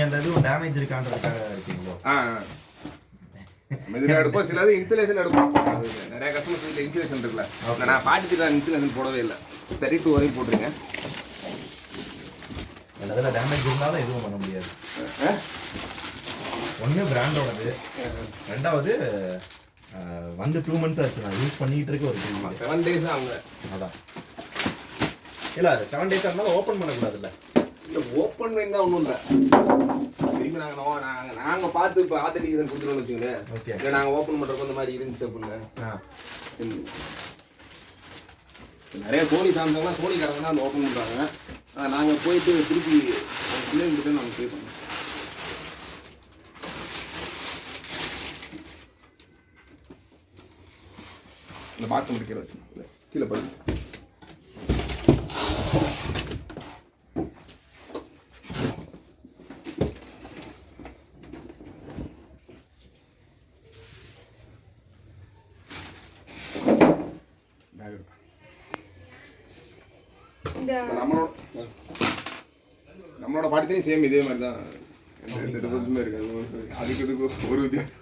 அந்த இது டேமேஜ் இருக்கான்றதுக்காக இருக்கீங்களோ? இதுல எடுப்போம், சிலது இன்சுலேஷன் எடுப்போம். நிறைய கஸ்டமர்ஸ் வீட்டில் இன்சுலேஷன் இருக்குல்ல, நான் பாட்டிட்டு இன்சுலேஷன் போடவே இல்லை. 32 வரையும் போட்டுருங்க. அதில் டேமேஜ் இருந்தாலும் எதுவும் பண்ண முடியாது. ஒன்று பிராண்டோடது, ரெண்டாவது வந்து 2 months ஆச்சு நான் யூஸ் பண்ணிட்டு இருக்க. ஒரு 7 days அவங்க அதான் இல்லை 7 days இருந்தாலும் ஓப்பன் பண்ணக்கூடாதுல்ல. இல்லை ஓப்பன் பண்ணி தான் ஒன்றும் இல்லை. திரும்பி நாங்கள் பார்த்து இப்போ ஆத்தன்டிகேஷன் கொடுத்துருவோம்னு வச்சுங்களேன். ஓகே, இல்லை நாங்கள் ஓப்பன் பண்ணுறப்போ இந்த மாதிரி இருந்துச்சு அப்படிங்க. நிறைய சோனி சாம்சங்லாம் சோனி காரங்க தான் அந்த ஓப்பன் பண்ணுறாங்க. நாங்கள் போயிட்டு திருப்பி பிள்ளைங்கிட்ட நாங்கள் பே பண்ணோம். இந்த பாக்ஸ் முடிக்கிற வச்சு கீழே படுது. நம்மளோட பாட்டிலையும் சேம் இதே மாதிரி தான். எந்த டிஃபரன்ஸுமே இருக்காது. அதுக்கு இதுக்கு ஒரு வித்தியாசம்.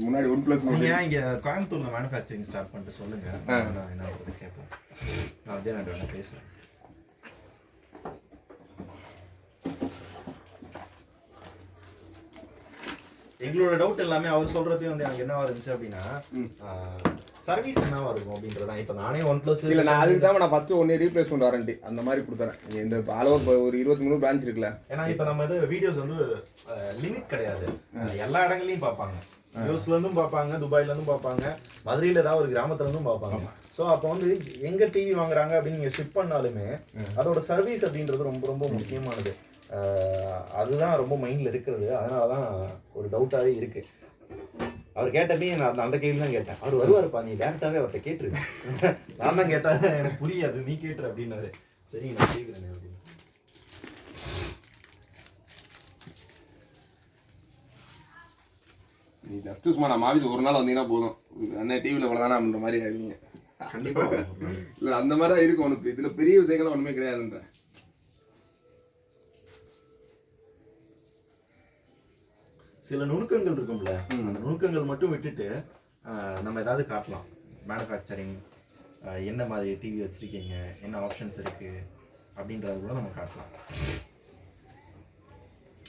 முன்னாடி OnePlus இங்கே கோயம்புத்தூர்ல மேனுஃபேக்சரிங் ஸ்டார்ட் பண்ணிட்டு சொல்லுங்க, என்ன கேட்போம். நான் விஜய் நாடு பேசுகிறேன். எங்களோட டவுட் எல்லாமே அவர் சொல்றதையும் வந்து எனக்கு என்னவா இருந்துச்சு அப்படின்னா, சர்வீஸ் என்னவா இருக்கும் அப்படின்றதான். இப்போ நானே OnePlus இல்லை, நான் அதுக்கு தான் நான் ஃபர்ஸ்ட் 1 year ரீப்ளேஸ்மெண்ட் வாரண்டி அந்த மாதிரி கொடுத்தேன். இந்த ஆல் ஓவர் ஒரு 23 பிரான்ச் இருக்குல்ல. ஏன்னா இப்போ நம்ம இது வீடியோஸ் வந்து லிமிட் கிடையாது, எல்லா இடங்களையும் பார்ப்பாங்க. யூஎஸ்ல இருந்தும் பார்ப்பாங்க, துபாயில இருந்தும் பார்ப்பாங்க, மதுரையில் ஏதாவது ஒரு கிராமத்துல இருந்தும் பார்ப்பாங்க. ஸோ அப்போ வந்து எங்க டிவி வாங்குறாங்க அப்படின்னு நீங்க ஷிப் பண்ணாலுமே அதோட சர்வீஸ் அப்படின்றது ரொம்ப ரொம்ப முக்கியமானது. அதுதான் ரொம்ப மைண்ட்ல இருக்கிறது. அதனாலதான் ஒரு டவுட்டாவே இருக்கு. அவர் கேட்டப்பே நான் அந்த கேள்வி தான் கேட்டேன். அவர் வருவாருப்பா, நீ டேரக்டாவே அவர்கிட்ட கேட்டுருக்கேன். நான் தான் கேட்டேன், எனக்கு புரியாது, நீ கேட்டுரு அப்படின்னாரு. சரி நான் கேட்குறேன் அப்படின்னு. நீ ஜஸ்ட் சும்மா நம்ம ஆஃபீஸ் ஒரு நாள் வந்தீங்கன்னா போதும், அண்ணன் டிவியில் இவ்வளோதானா அப்படின்ற மாதிரி ஆயிருவீங்க. கண்டிப்பாக இல்லை அந்த மாதிரி தான் இருக்கும். உனக்கு இதில் பெரிய விஷயங்கள்லாம் ஒன்றுமே கிடையாதுன்ற. சில நுணுக்கங்கள் இருக்கும்ல, அந்த நுணுக்கங்கள் மட்டும் விட்டுட்டு நம்ம ஏதாவது காட்டலாம். மேனுஃபேக்சரிங் என்ன மாதிரி டிவி வச்சுருக்கீங்க, என்ன ஆப்ஷன்ஸ் இருக்குது அப்படின்றது கூட நம்ம காட்டலாம்.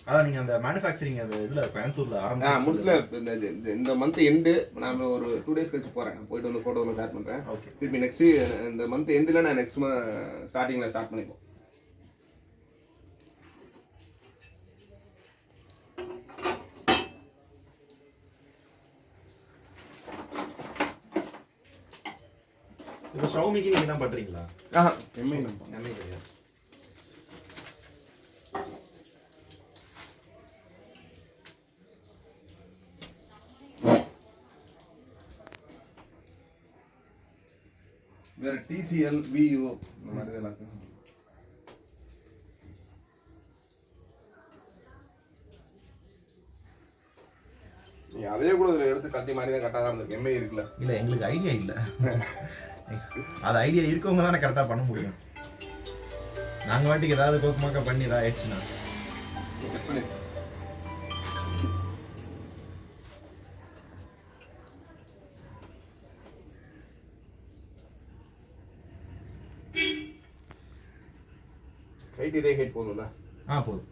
அதான் நீங்கள் அந்த மேனுஃபேக்சரிங் இதில் கோயம்புத்தூரில் ஆரம்பிச்சு இந்த மந்த் எண்டு நான் ஒரு 2 days கழிச்சு போகிறேன். போயிட்டு வந்து ஃபோட்டோவில் ஷேர் பண்ணுறேன். ஓகே, திருப்பி நெக்ஸ்ட்டு இந்த மந்த் எண்டில் நான் நெக்ஸ்ட் ஸ்டார்டிங்கில் ஸ்டார்ட் பண்ணிப்போம். இப்போ ஷவுமிக்கு நீங்கள் தான் பண்ணுறீங்களா? எம்ஐ கிடையாது. வேற TCL, VU இந்த மாதிரி எல்லாம் இருக்கு. நீ அதே கூட இதில் எடுத்து கட்டி மாதிரி தான் கரெக்டாக தான் இருந்திருக்கு. எம்ஐ இருக்குல்ல. இல்லை, எங்களுக்கு ஐடியா இல்லை. அது ஐடியா இருக்கவங்க தானே கரெக்டாக பண்ண முடியும். நாங்கள் வாட்டிக்கு ஏதாவது கோக்குமாக்கா பண்ணி ஏதாவது ஆயிடுச்சுன்னா ஹைட் இதே ஹைட் போதும்ல? போதும்.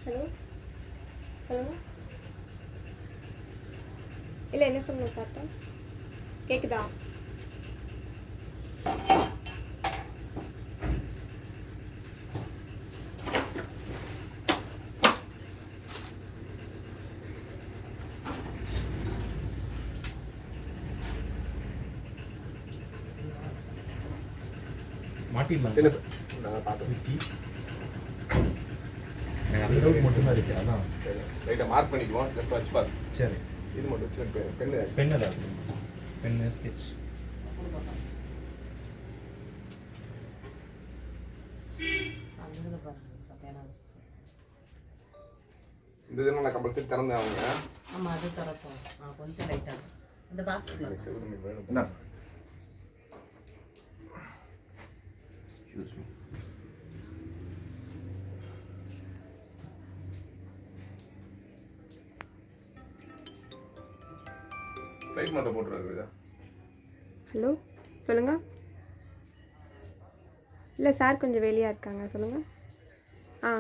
ஹலோ ஹலோ, இல்லை என்ன சொல்லணும் சாப்பிட்டா கேட்குதா? மாட்டிடலாம். சரி, நான் பார்த்து அந்த டவுட் மட்டும்தான் இருக்குது. அதான் ரைட்டாக மார்க் பண்ணிக்குவோம். ஜஸ்ட் வச்சு பாரு. சரி, இது மட்டும் வச்சு பெண்ணு தான், பெண்ணு ஸ்கெட்ச். இந்த இதெல்லாம் நான் கம்பல்சரி திறந்தேன் அவங்க. ஆமாம், அது திறப்போம். கொஞ்சம் லைட்டாக இந்த பாக்ஸ் என்ன ரைட் மட்டும் போட்டுருக்கா? ஹலோ சொல்லுங்க. இல்லை சார் கொஞ்சம் வெளியாக இருக்காங்க, சொல்லுங்க. ஆ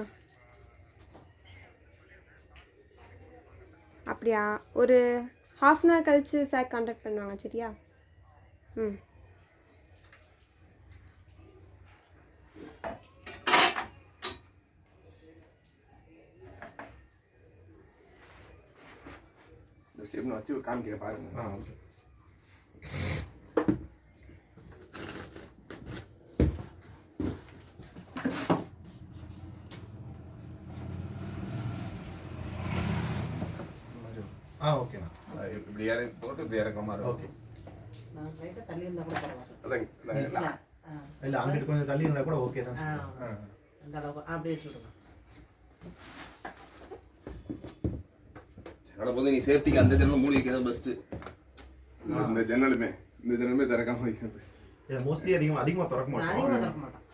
அப்படியா, ஒரு ½ அன் ஹவர் கழிச்சு சார் கான்டாக்ட் பண்ணுவாங்க, சரியா? ம். இந்த ஸ்டெப்னு வச்சு காமிக்கிறேன் பாருங்க. ஓகே. ஓகேண்ணா. இப்படி இறக்கி போட்டு இப்படி இறக்குற மாதிரி ஓகே. நான் லைட்டாக தள்ளி இருந்தால் கூட பரவாயில்ல. அதான் இல்லை அங்கிட்டு கொஞ்சம் தள்ளி இருந்தால் கூட ஓகே தான். அந்த அளவுக்கு அப்படியே வச்சுடுங்க. அதோட போது நீ சேஃப்டிக்கு அந்த ஜன்னல் மூடி வைக்கிறது பெஸ்ட்டு. இந்த ஜன்னலுமே திறக்காம வைக்கிறது பெஸ்ட். மோஸ்ட்லி அதிகமாக திறக்க நான் மாட்டோம். அதிகமாக திறக்க மாட்டேன்.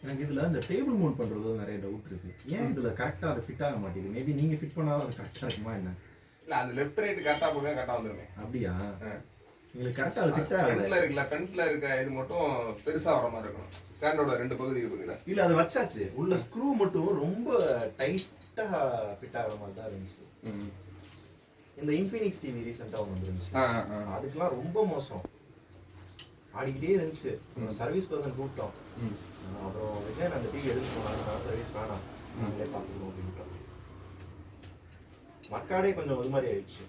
எனக்கு இதுல இந்த டேபிள் மவுண்ட் பண்றது நிறைய டவுட் இருக்கு. ஏன் இதுல கரெக்டா அது ஃபிட் ஆக மாட்டேங்குது? மேபி நீங்க ஃபிட் பண்ணாத அது கரெக்டா இருக்குமா என்ன? இல்ல அந்த லெஃப்ட் ரைட் கரெக்டா போடுங்க, கரெக்டா வந்துருமே. அப்படியா? உங்களுக்கு கரெக்டா அது ஃபிட் ஆகல. ஃப்ரண்ட்ல இருக்க இது மட்டும் பெருசா வர மாதிரி இருக்கும். ஸ்டாண்டோட ரெண்டு பகுதி இருக்குதுல. இல்ல அது வச்சாச்சு. உள்ள ஸ்க்ரூ மட்டும் ரொம்ப டைட்டா ஃபிட் ஆகிற மாதிரி தான் இருந்துச்சு. இந்த இன்ஃபினிக்ஸ் டிவி ரீசெண்டா ஒன்று வந்துருந்துச்சு. அதுக்கெல்லாம் ரொம்ப மோசம். ஆடிக்கிட்டே இருந்துச்சு. சர்வீஸ் பர்சன் கூப்பிட்டோம். அப்புறம் விஜய் அந்த டிவி எடுத்து போனாங்க. சர்வீஸ் வேணாம், நீங்களே பார்த்துக்கணும் அப்படின்ட்டோம். மக்காடே கொஞ்சம் ஒரு மாதிரி ஆயிடுச்சு.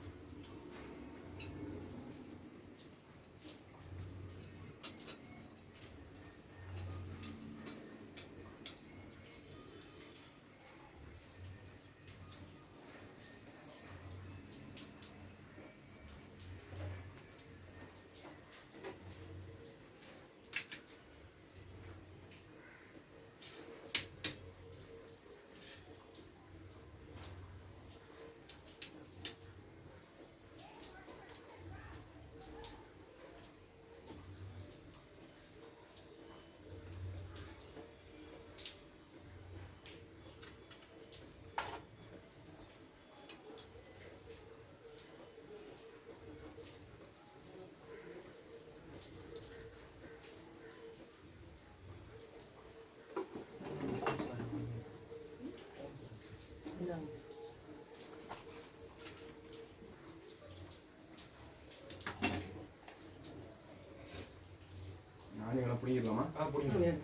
நானே வேணா பிடிக்கலாமா? பிடிங்க.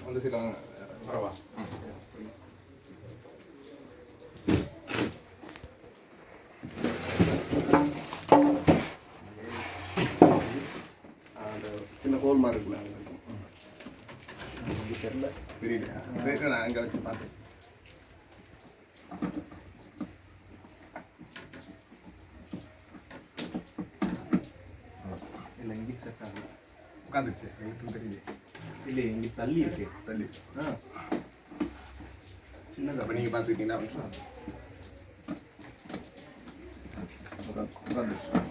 அந்த சைடு வாங்க. வரவா? அந்த சின்ன ஹோல் மாதிரி இருக்குல்ல, தெரியல, தெரியல. நான் அங்கே வச்சு பார்த்தேன். இல்லை இங்கே செட் ஆகல. உட்காந்துருச்சு, எனக்கு தெரியுது. இல்லை இங்கே தள்ளி இருக்கு. தள்ளி சின்னதாக. அப்போ நீங்கள் பார்த்துக்கிட்டீங்கன்னா உட்காந்துருச்சு.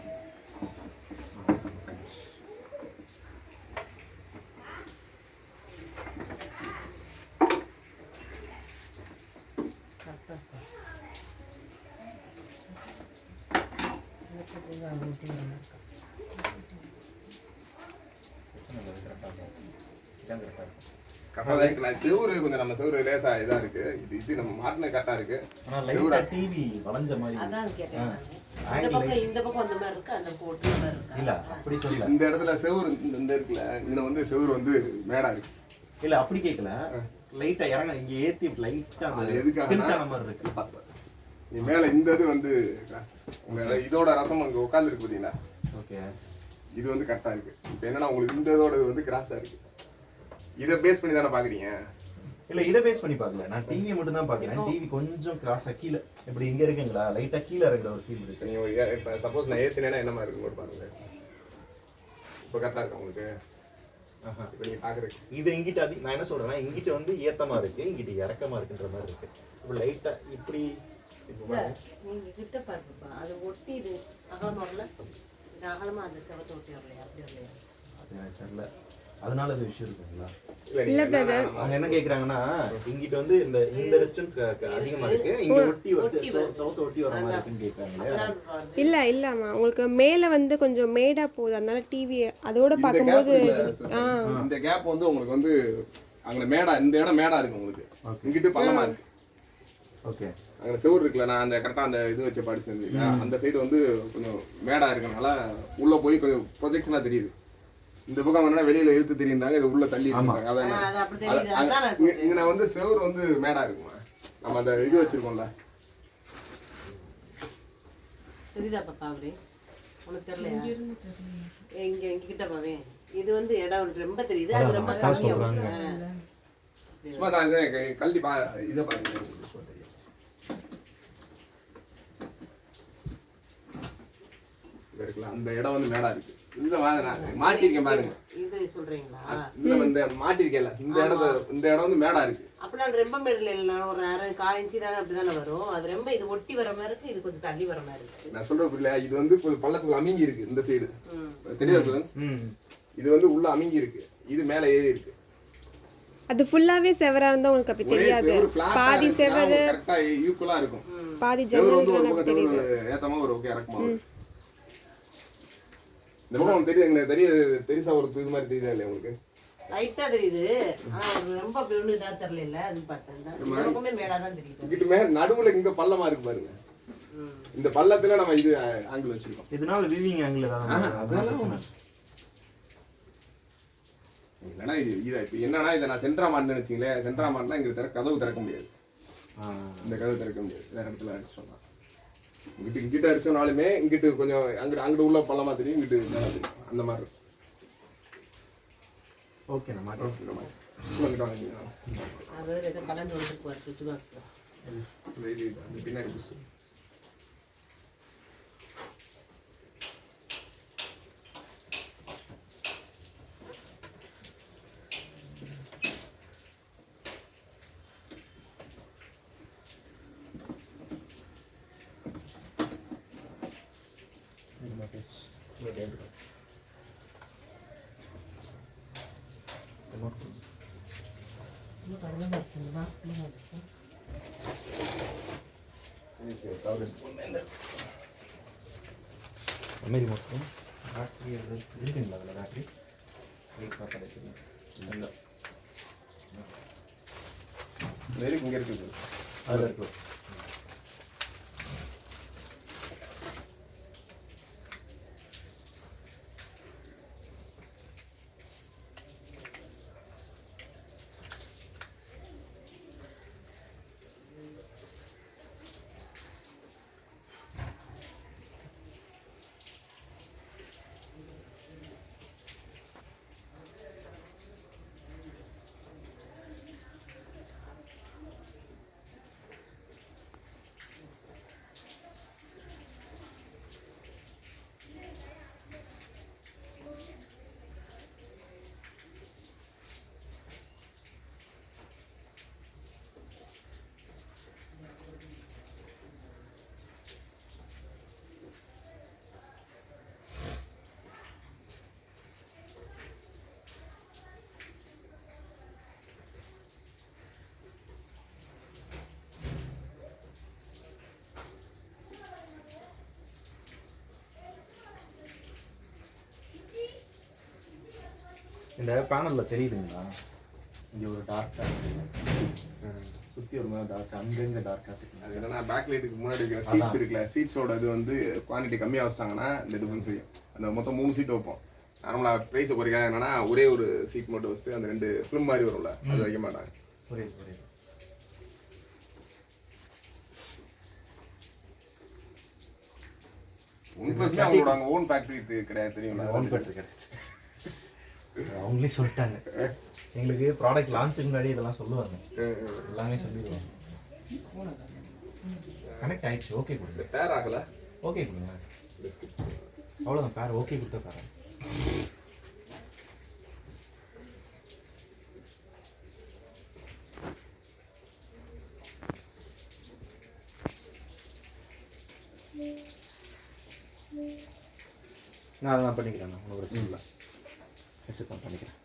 கரெக்டாக இருக்கலாம். செவுரு கொஞ்சம் நம்ம செவுரு லேசா இதாக இருக்கு. இது நம்ம மாட்டின கரெக்டாக இருக்கு. ஆனால் லைட்டா டிவி வளைஞ்ச மாதிரி. அதான் கேட்டேன். இந்த பக்கம் அந்த மாதிரி இருக்கு, அந்த போட்டு மாதிரி இருக்கு. இல்ல அப்படி சொல்லல. இந்த இடத்துல செவுரு இந்த இருக்குல்ல, இங்க வந்து செவுரு வந்து மேடா இருக்கு. இல்ல அப்படி கேட்கல. லைட்டா இறங்க இங்க ஏத்தி லைட்டா அது எதுக்காக மாதிரி இருக்கு. நீ மேல இந்த இது வந்து இதோட ரசம் அங்க உட்காந்துருக்கு பாத்தீங்களா? ஓகே. இது வந்து கரெக்டா இருக்கு. இப்போ என்னன்னா உங்களுக்கு இந்த இதோட வந்து கிராஸா இருக்கு. இதை பேஸ் பண்ணி தானே பாக்குறீங்க? இல்ல இதை பேஸ் பண்ணி பார்க்கல. நான் டிவி மட்டும் தான் பாக்குறேன். டிவி கொஞ்சம் கிராஸா கீழ இப்படி இங்க இருக்குங்களா? லைட்டா கீழ இருக்கிற ஒரு ஃபீல் இருக்கு. நீங்க இப்ப சப்போஸ் நான் ஏத்தினேன்னா என்ன மாதிரி இருக்குன்னு பாருங்க. இப்போ கரெக்டா இருக்கு உங்களுக்கு. இப்போ நீங்க பாக்குறீங்க. இது இங்கிட்ட நான் என்ன சொல்றேன்னா இங்கிட்ட வந்து ஏத்தமா இருக்கு, இங்கிட்ட இறக்கமா இருக்குன்ற மாதிரி இருக்கு. இப்போ லைட்டா இப்படி நீங்க கிட்ட பாருப்பா. அது ஒட்டி இது அகலமா வரல. இது அகலமா அந்த செவத்தை ஒட்டி வரலையா? அப்படி வரலையா? அது எனக்கு தெரியல. அதனால அது விஷயம் இருக்குங்களா? இல்ல பிரதர், அவங்க என்ன கேக்குறாங்கன்னா இங்கிட்ட வந்து இந்த டிஸ்டன்ஸ் அதிகமா இருக்கு, இங்க ஒட்டி வந்து சவுத் ஒட்டி வர மாதிரி இருக்குன்னு கேக்குறாங்க. இல்லம்மா உங்களுக்கு மேல வந்து கொஞ்சம் மேடா போகுது, அதனால டிவி அதோட பாக்கும்போது இந்த கேப் வந்து உங்களுக்கு வந்து அங்க மேடா, இந்த இடம் மேடா இருக்கு உங்களுக்கு. இங்கிட்டு பள்ளமா இருக்கு. ஓகே. அங்க செவுரு இருக்குல்ல, நான் அந்த கரெக்டா அந்த இது வச்சு படிச்சிருந்தேன். அந்த சைடு வந்து கொஞ்சம் மேடா இருக்கனால உள்ள போய் கொஞ்சம் ப்ரொஜெக்ஷனா தெரியுது. இந்த பக்கம் வந்து வெளியில இழுத்து தெரியுறாங்க, இது உள்ள தள்ளி இருக்காங்க. அதான் இங்க நான் வந்து செவுரு வந்து மேடா இருக்குமா, நம்ம அந்த இது வச்சிருக்கோம்ல. தெரியுதா பாப்பா? அப்படி உனக்கு தெரியலையா? இங்க இங்க கிட்ட பாவே. இது வந்து இடம் ரொம்ப தெரியுது, அது ரொம்ப கம்மியா. சும்மா தான் கல்வி இதை பாருங்க. இருக்குல்ல அந்த இடம் வந்து மேடா இருக்கு. இந்த மாட்டிருக்கேன் பாருங்க. இது சொல்றீங்களா? இந்த வந்து மாட்டிருக்கேன்ல இந்த இடம் வந்து மேடா இருக்கு. அப்படின்னா ரொம்ப மேடல இல்ல, ஒரு அரை 1/4 இன்ச்சு தானே அப்படிதானே வரும். அது ரொம்ப இது ஒட்டி வர மாதிரி இருக்கு, இது கொஞ்சம் தள்ளி வர மாதிரி இருக்கு. நான் சொல்றது புரியல, இது வந்து கொஞ்சம் பள்ளத்துக்கு அமிங்கி இருக்கு இந்த சைடு. தெரியுதா சார்? இது வந்து உள்ள அமிங்கி இருக்கு, இது மேல ஏறி இருக்கு. அது ஃபுல்லாவே செவரா இருந்தா உங்களுக்கு அப்படி தெரியாது. பாதி செவரு கரெக்ட்டா ஈக்குவலா இருக்கும். பாதி செவரு வந்து ஜன்னல் ஒரு பக்கம் செவரு ஏத்தமா ஒரு ஓகே இறக்கமா வரும். இந்த பக்கம் தெரியுது, தெரியுதா ஒரு இது மாதிரி தெரியுதா இல்லையா உங்களுக்கு? லைட்டா தெரியுது, ஆனா ரொம்ப அப்படி ஒண்ணு இதா தெரியல. அது பார்த்தேன் இந்த பக்கமே மேடா தான் தெரியுது. இங்கிட்டு மேல நடுவுல இங்க பள்ளமா இருக்கு பாருங்க. இந்த பள்ளத்துல நம்ம இது ஆங்கிள் வச்சிருக்கோம். இதனால விவிங் ஆங்கிள் ஏதாவது அதெல்லாம் இல்லைன்னா இது இப்போ என்னன்னா இதை நான் சென்ட்ரா மாட்டேன்னு வச்சிங்களேன். சென்ட்ரா மாட்டினா இங்கே கதவு திறக்க முடியாது. இந்த கதவு திறக்க முடியாது, வேற இடத்துல அடிச்சோம்னா. இங்கிட்ட அடிச்சோம்னாலுமே இங்கிட்டு கொஞ்சம் அங்கிட்டு உள்ள பள்ளமா தெரியும், இங்கிட்டு மேலே தெரியும். அந்த மாதிரி இருக்கும். ஓகே நான் மாட்டேன். அது ஏதோ கலந்து வந்துருக்கு சுவிட்ச் பாக்ஸ்ல. பின்னாடி புதுசு மெமரி மட்டும் பேட்டரி இருக்குங்களா? அதில் பேட்டரி இல்லை, இங்கே இருக்குது. அதில் இருக்கு. இந்த பேனலில் தெரியுதுங்களா? இங்கே ஒரு டார்க்காக இருக்குது, சுற்றி ஒரு மாதிரி டார்க், அங்கங்கே டார்க்காக இருக்குது. அது என்னன்னா பேக் லைட்டுக்கு முன்னாடி இருக்கிற சீட்ஸ் இருக்குல்ல, சீட்ஸோட இது வந்து குவான்டிட்டி கம்மியாக வச்சிட்டாங்கன்னா இந்த டிஃபரன்ஸ் செய்யும். அந்த மொத்தம் 3 சீட் வைப்போம். நார்மலாக ப்ரைஸை குறைக்காது. என்னன்னா ஒரே ஒரு சீட் மட்டும் வச்சுட்டு அந்த 2 ஃபிலிம் மாதிரி வரும்ல, அது வைக்க மாட்டாங்க. புரியுது புரியுது. ஒன்ப்ளஸ்ல அவங்களோட அங்கே ஓன் ஃபேக்ட்ரி கிடையாது, தெரியுங்களா? ஓன் ஃபேக்ட்ரி கிடையாது, அவங்களே சொல்லிட்டாங்க. எங்களுக்கு ப்ராடக்ட் லான்ச்சுக்கு முன்னாடி இதெல்லாம் சொல்லுவாங்க, எல்லாமே சொல்லிடுவாங்க. கனெக்ட் ஆயிடுச்சு, ஓகே கொடுங்க. பேர் ஆகலை, ஓகே கொடுங்க, அவ்வளோதான். பேர் ஓகே கொடுத்த பேர். நான் அதெல்லாம் பண்ணிக்கிறேன், ஒன்றும் பிரச்சனை இல்லை. பண்ணிக்கிறேன்.